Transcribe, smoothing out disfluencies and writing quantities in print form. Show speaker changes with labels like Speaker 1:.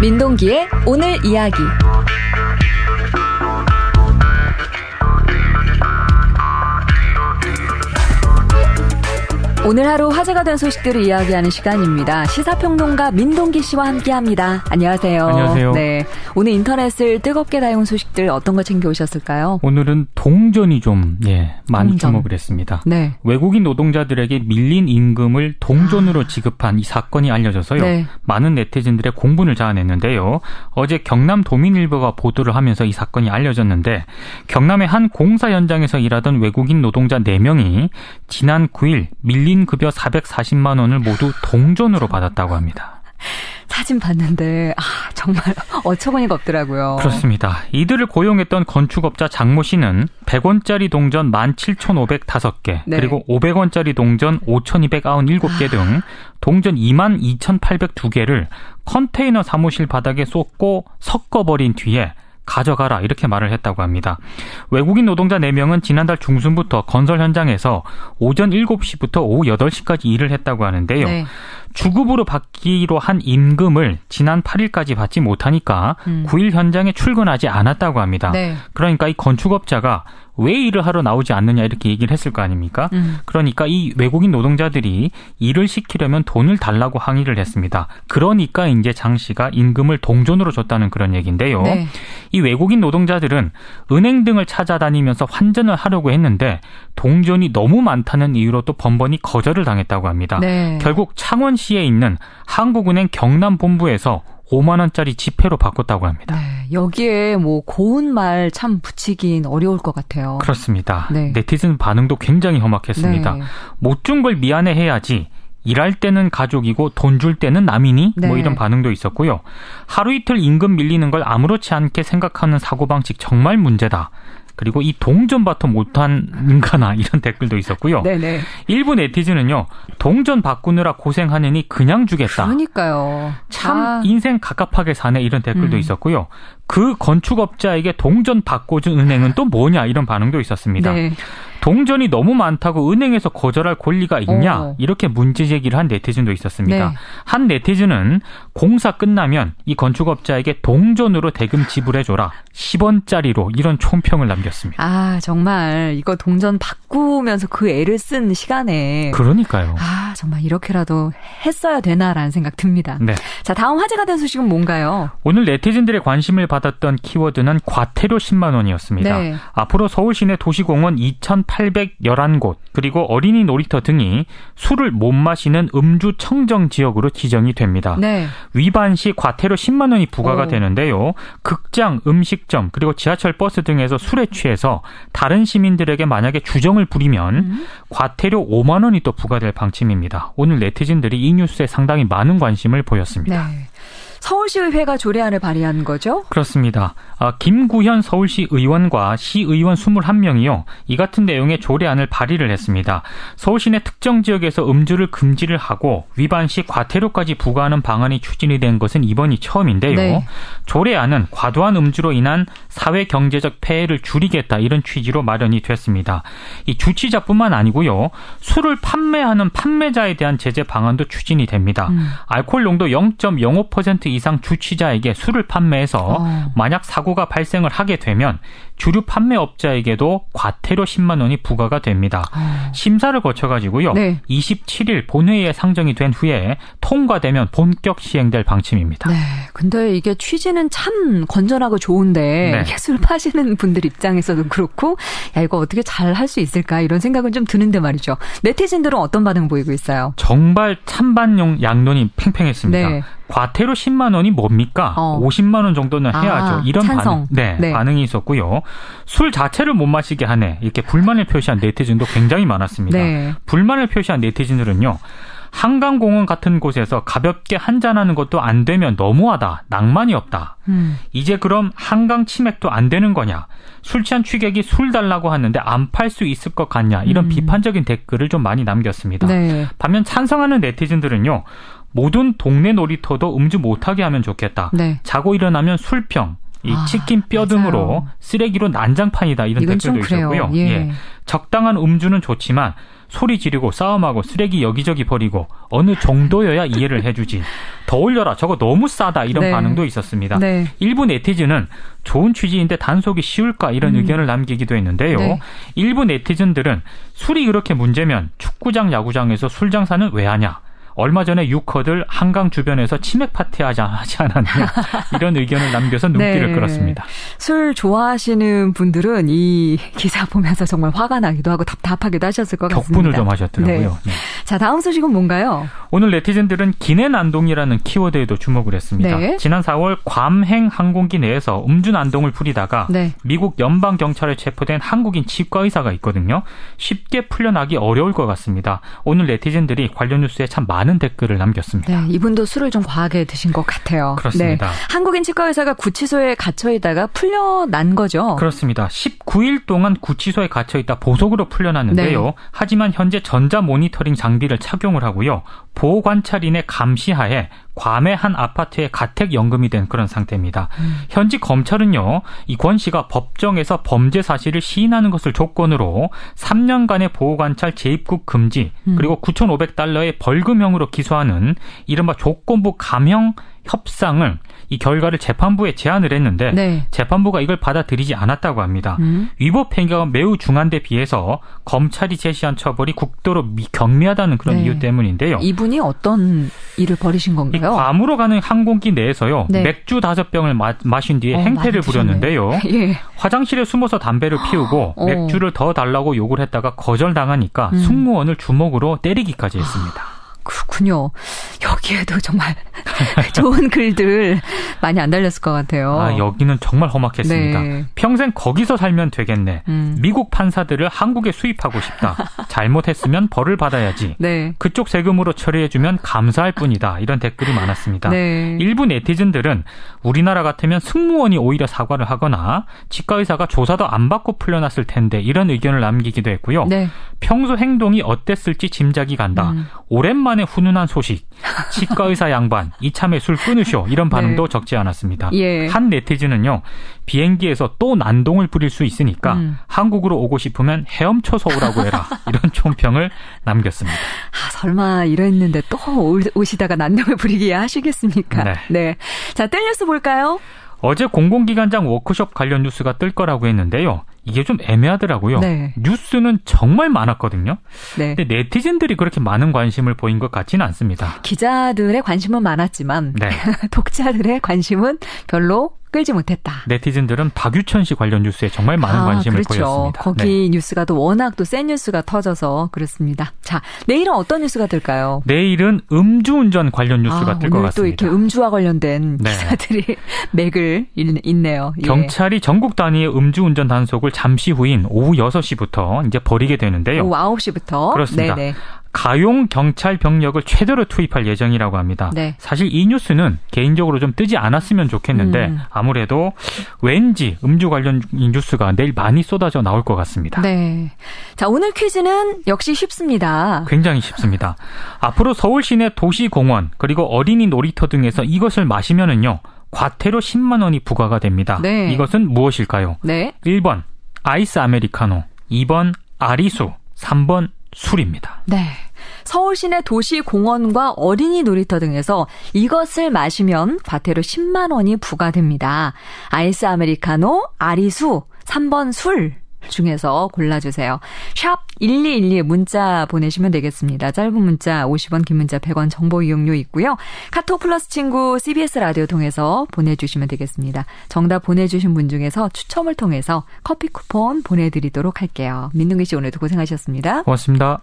Speaker 1: 민동기의 오늘 이야기. 오늘 하루 화제가 된 소식들을 이야기하는 시간입니다. 시사평론가 민동기 씨와 함께합니다. 안녕하세요.
Speaker 2: 안녕하세요.
Speaker 1: 네, 오늘 인터넷을 뜨겁게 달군 소식들 어떤 거 챙겨오셨을까요?
Speaker 2: 오늘은 동전이 좀 많이
Speaker 1: 동전.
Speaker 2: 주목을 했습니다.
Speaker 1: 네.
Speaker 2: 외국인 노동자들에게 밀린 임금을 동전으로 지급한 이 사건이 알려져서요.
Speaker 1: 네.
Speaker 2: 많은 네티즌들의 공분을 자아냈는데요. 어제 경남 도민일보가 보도를 하면서 이 사건이 알려졌는데 경남의 한 공사 현장에서 일하던 외국인 노동자 4명이 지난 9일 밀린 급여 440만 원을 모두 동전으로 받았다고 합니다.
Speaker 1: 사진 봤는데 정말 어처구니가 없더라고요.
Speaker 2: 그렇습니다. 이들을 고용했던 건축업자 장모 씨는 100원짜리 동전 17,505개,
Speaker 1: 네.
Speaker 2: 그리고 500원짜리 동전 5,297개 등 동전 22,802개를 컨테이너 사무실 바닥에 쏟고 섞어버린 뒤에 가져가라 이렇게 말을 했다고 합니다. 외국인 노동자 4명은 지난달 중순부터 건설 현장에서 오전 7시부터 오후 8시까지 일을 했다고 하는데요.
Speaker 1: 네.
Speaker 2: 주급으로 받기로 한 임금을 지난 8일까지 받지 못하니까 9일 현장에 출근하지 않았다고 합니다.
Speaker 1: 네.
Speaker 2: 그러니까 이 건축업자가 왜 일을 하러 나오지 않느냐 이렇게 얘기를 했을 거 아닙니까? 그러니까 이 외국인 노동자들이 일을 시키려면 돈을 달라고 항의를 했습니다. 그러니까 이제 장 씨가 임금을 동전으로 줬다는 그런 얘기인데요.
Speaker 1: 네.
Speaker 2: 이 외국인 노동자들은 은행 등을 찾아다니면서 환전을 하려고 했는데 동전이 너무 많다는 이유로 또 번번이 거절을 당했다고 합니다.
Speaker 1: 네.
Speaker 2: 결국 창원시에 있는 한국은행 경남본부에서 5만 원짜리 지폐로 바꿨다고 합니다.
Speaker 1: 네, 여기에 고운 말 참 붙이긴 어려울 것 같아요.
Speaker 2: 그렇습니다.
Speaker 1: 네.
Speaker 2: 네티즌 반응도 굉장히 험악했습니다.
Speaker 1: 네.
Speaker 2: 못 준 걸 미안해해야지. 일할 때는 가족이고 돈 줄 때는 남이니?
Speaker 1: 네.
Speaker 2: 이런 반응도 있었고요. 하루 이틀 임금 밀리는 걸 아무렇지 않게 생각하는 사고방식 정말 문제다. 그리고 이 동전받도 못한가나 이런 댓글도 있었고요.
Speaker 1: 네네.
Speaker 2: 일부 네티즌은요. 동전 바꾸느라 고생하느니 그냥 주겠다.
Speaker 1: 그러니까요.
Speaker 2: 참 인생 갑갑하게 사네 이런 댓글도 있었고요. 그 건축업자에게 동전 바꿔준 은행은 또 뭐냐 이런 반응도 있었습니다.
Speaker 1: 네.
Speaker 2: 동전이 너무 많다고 은행에서 거절할 권리가 있냐 이렇게 문제 제기를 한 네티즌도 있었습니다.
Speaker 1: 네.
Speaker 2: 한 네티즌은 공사 끝나면 이 건축업자에게 동전으로 대금 지불해줘라 10원짜리로 이런 촌평을 남겼습니다.
Speaker 1: 정말 이거 동전 바꾸면서 그 애를 쓴 시간에
Speaker 2: 그러니까요.
Speaker 1: 정말 이렇게라도 했어야 되나라는 생각 듭니다.
Speaker 2: 네.
Speaker 1: 자, 다음 화제가 된 소식은 뭔가요?
Speaker 2: 오늘 네티즌들의 관심을 받았던 키워드는 과태료 10만 원이었습니다.
Speaker 1: 네.
Speaker 2: 앞으로 서울 시내 도시공원 2,811곳 그리고 어린이 놀이터 등이 술을 못 마시는 음주 청정 지역으로 지정이 됩니다.
Speaker 1: 네.
Speaker 2: 위반 시 과태료 10만 원이 부과가 되는데요. 극장, 음식점 그리고 지하철 버스 등에서 술에 취해서 다른 시민들에게 만약에 주정을 부리면 과태료 5만 원이 또 부과될 방침입니다. 오늘 네티즌들이 이 뉴스에 상당히 많은 관심을 보였습니다.
Speaker 1: 네. 서울시의회가 조례안을 발의한 거죠?
Speaker 2: 그렇습니다. 김구현 서울시 의원과 시의원 21명이요. 이 같은 내용의 조례안을 발의를 했습니다. 서울시 내 특정 지역에서 음주를 금지를 하고 위반 시 과태료까지 부과하는 방안이 추진이 된 것은 이번이 처음인데요.
Speaker 1: 네.
Speaker 2: 조례안은 과도한 음주로 인한 사회 경제적 폐해를 줄이겠다 이런 취지로 마련이 됐습니다. 이 주치자뿐만 아니고요. 술을 판매하는 판매자에 대한 제재 방안도 추진이 됩니다. 알코올 농도 0.05% 이상 주치자에게 술을 판매해서 만약 사고가 발생을 하게 되면 주류 판매업자에게도 과태료 10만 원이 부과가 됩니다. 심사를 거쳐가지고요.
Speaker 1: 네.
Speaker 2: 27일 본회의에 상정이 된 후에 통과되면 본격 시행될 방침입니다.
Speaker 1: 네. 근데 이게 취지는 참 건전하고 좋은데
Speaker 2: 네.
Speaker 1: 이게 술 파시는 분들 입장에서도 그렇고 이거 어떻게 잘 할 수 있을까 이런 생각은 좀 드는데 말이죠. 네티즌들은 어떤 반응 보이고 있어요?
Speaker 2: 정말 찬반 양론이 팽팽했습니다.
Speaker 1: 네.
Speaker 2: 과태료 10만 원이 뭡니까? 50만 원 정도는 해야죠. 이런
Speaker 1: 찬성.
Speaker 2: 반응이 있었고요. 술 자체를 못 마시게 하네. 이렇게 불만을 표시한 네티즌도 굉장히 많았습니다.
Speaker 1: 네.
Speaker 2: 불만을 표시한 네티즌들은요. 한강공원 같은 곳에서 가볍게 한잔하는 것도 안 되면 너무하다. 낭만이 없다. 이제 그럼 한강 치맥도 안 되는 거냐. 술 취한 취객이 술 달라고 하는데 안 팔 수 있을 것 같냐. 이런 비판적인 댓글을 좀 많이 남겼습니다.
Speaker 1: 네.
Speaker 2: 반면 찬성하는 네티즌들은요. 모든 동네 놀이터도 음주 못하게 하면 좋겠다.
Speaker 1: 네.
Speaker 2: 자고 일어나면 술평, 이 치킨 뼈 등으로
Speaker 1: 맞아요.
Speaker 2: 쓰레기로 난장판이다 이런
Speaker 1: 이건
Speaker 2: 댓글도
Speaker 1: 좀 그래요.
Speaker 2: 있었고요.
Speaker 1: 예.
Speaker 2: 적당한 음주는 좋지만 소리 지르고 싸움하고 쓰레기 여기저기 버리고 어느 정도여야 이해를 해주지. 더 올려라. 저거 너무 싸다. 이런
Speaker 1: 네.
Speaker 2: 반응도 있었습니다.
Speaker 1: 네.
Speaker 2: 일부 네티즌은 좋은 취지인데 단속이 쉬울까 이런 의견을 남기기도 했는데요.
Speaker 1: 네.
Speaker 2: 일부 네티즌들은 술이 그렇게 문제면 축구장, 야구장에서 술 장사는 왜 하냐. 얼마 전에 유커들 한강 주변에서 치맥 파티 하지 않았냐. 이런 의견을 남겨서 눈길을
Speaker 1: 네.
Speaker 2: 끌었습니다.
Speaker 1: 술 좋아하시는 분들은 이 기사 보면서 정말 화가 나기도 하고 답답하기도 하셨을 것 같습니다.
Speaker 2: 격분을 좀 하셨더라고요.
Speaker 1: 네.
Speaker 2: 네.
Speaker 1: 자, 다음 소식은 뭔가요?
Speaker 2: 오늘 네티즌들은 기내난동이라는 키워드에도 주목을 했습니다.
Speaker 1: 네.
Speaker 2: 지난 4월 괌행 항공기 내에서 음주난동을 부리다가
Speaker 1: 네.
Speaker 2: 미국 연방경찰에 체포된 한국인 치과의사가 있거든요. 쉽게 풀려나기 어려울 것 같습니다. 오늘 네티즌들이 관련 뉴스에 참 많은 댓글을 남겼습니다.
Speaker 1: 네, 이분도 술을 좀 과하게 드신 것 같아요.
Speaker 2: 그렇습니다.
Speaker 1: 네. 한국인 치과의사가 구치소에 갇혀있다가 풀려난 거죠.
Speaker 2: 그렇습니다. 19일 동안 구치소에 갇혀있다 보석으로 풀려났는데요.
Speaker 1: 네.
Speaker 2: 하지만 현재 전자 모니터링 장비를 착용을 하고요. 보호관찰인의 감시하에 괌의 한 아파트에 가택연금이 된 그런 상태입니다. 현지 검찰은요. 이 권 씨가 법정에서 범죄 사실을 시인하는 것을 조건으로 3년간의 보호관찰 재입국 금지 그리고 9,500달러의 벌금형으로 기소하는 이른바 조건부 감형 협상을 이 결과를 재판부에 제안을 했는데
Speaker 1: 네.
Speaker 2: 재판부가 이걸 받아들이지 않았다고 합니다. 위법 행위가 매우 중한 데 비해서 검찰이 제시한 처벌이 국도로 경미하다는 그런
Speaker 1: 네.
Speaker 2: 이유 때문인데요.
Speaker 1: 이분이 어떤 일을 벌이신
Speaker 2: 이
Speaker 1: 건가요?
Speaker 2: 괌으로 가는 항공기 내에서요.
Speaker 1: 네.
Speaker 2: 맥주 5병을 마신 뒤에
Speaker 1: 많이
Speaker 2: 행패를
Speaker 1: 드셨네.
Speaker 2: 부렸는데요.
Speaker 1: 예.
Speaker 2: 화장실에 숨어서 담배를 피우고 맥주를 더 달라고 요구를 했다가 거절당하니까 승무원을 주먹으로 때리기까지 했습니다.
Speaker 1: 그렇군요. 여기에도 정말 좋은 글들 많이 안 달렸을 것 같아요.
Speaker 2: 아, 여기는 정말 험악했습니다.
Speaker 1: 네.
Speaker 2: 평생 거기서 살면 되겠네. 미국 판사들을 한국에 수입하고 싶다. 잘못했으면 벌을 받아야지.
Speaker 1: 네.
Speaker 2: 그쪽 세금으로 처리해주면 감사할 뿐이다. 이런 댓글이 많았습니다.
Speaker 1: 네.
Speaker 2: 일부 네티즌들은 우리나라 같으면 승무원이 오히려 사과를 하거나 치과의사가 조사도 안 받고 풀려났을 텐데 이런 의견을 남기기도 했고요.
Speaker 1: 네.
Speaker 2: 평소 행동이 어땠을지 짐작이 간다. 오랜만에 훈훈한 소식. 치과의사 양반 이참에 술 끊으쇼. 이런 반응도
Speaker 1: 네.
Speaker 2: 적지 않았습니다.
Speaker 1: 예.
Speaker 2: 한 네티즌은요. 비행기에서 또 난동을 부릴 수 있으니까 한국으로 오고 싶으면 헤엄쳐서 오라고 해라. 이런 총평을 남겼습니다.
Speaker 1: 아, 설마 이랬는데 또 오시다가 난동을 부리게 하시겠습니까?
Speaker 2: 네.
Speaker 1: 네. 자, 뜰 뉴스 볼까요?
Speaker 2: 어제 공공기관장 워크숍 관련 뉴스가 뜰 거라고 했는데요. 이게 좀 애매하더라고요.
Speaker 1: 네.
Speaker 2: 뉴스는 정말 많았거든요.
Speaker 1: 네.
Speaker 2: 근데 네티즌들이 그렇게 많은 관심을 보인 것 같지는 않습니다.
Speaker 1: 기자들의 관심은 많았지만
Speaker 2: 네.
Speaker 1: 독자들의 관심은 별로 끌지 못했다.
Speaker 2: 네티즌들은 박유천 씨 관련 뉴스에 정말 많은 관심을
Speaker 1: 그렇죠.
Speaker 2: 보였습니다.
Speaker 1: 거기
Speaker 2: 네.
Speaker 1: 뉴스가 또 워낙 또 센 뉴스가 터져서 그렇습니다. 자, 내일은 어떤 뉴스가 될까요?
Speaker 2: 내일은 음주운전 관련 뉴스가 뜰 것
Speaker 1: 오늘
Speaker 2: 같습니다.
Speaker 1: 또 이렇게 음주와 관련된
Speaker 2: 네.
Speaker 1: 기사들이 맥을 잇네요. 예.
Speaker 2: 경찰이 전국 단위의 음주운전 단속을 잠시 후인 오후 6시부터 이제 벌이게 되는데요.
Speaker 1: 오후 9시부터.
Speaker 2: 그렇습니다.
Speaker 1: 네네.
Speaker 2: 가용 경찰 병력을 최대로 투입할 예정이라고 합니다.
Speaker 1: 네.
Speaker 2: 사실 이 뉴스는 개인적으로 좀 뜨지 않았으면 좋겠는데 아무래도 왠지 음주 관련 뉴스가 내일 많이 쏟아져 나올 것 같습니다.
Speaker 1: 네. 자, 오늘 퀴즈는 역시 쉽습니다.
Speaker 2: 굉장히 쉽습니다. 앞으로 서울 시내 도시공원 그리고 어린이 놀이터 등에서 이것을 마시면은요. 과태료 10만 원이 부과가 됩니다.
Speaker 1: 네.
Speaker 2: 이것은 무엇일까요?
Speaker 1: 네.
Speaker 2: 1번 아이스 아메리카노, 2번 아리수, 3번 술입니다.
Speaker 1: 네. 서울 시내 도시 공원과 어린이 놀이터 등에서 이것을 마시면 과태료 10만 원이 부과됩니다. 아이스 아메리카노, 아리수, 3번 술 중에서 골라주세요. 샵 1212에 문자 보내시면 되겠습니다. 짧은 문자 50원, 긴 문자 100원 정보 이용료 있고요. 카톡 플러스 친구 CBS 라디오 통해서 보내주시면 되겠습니다. 정답 보내주신 분 중에서 추첨을 통해서 커피 쿠폰 보내드리도록 할게요. 민동기 씨 오늘도 고생하셨습니다.
Speaker 2: 고맙습니다.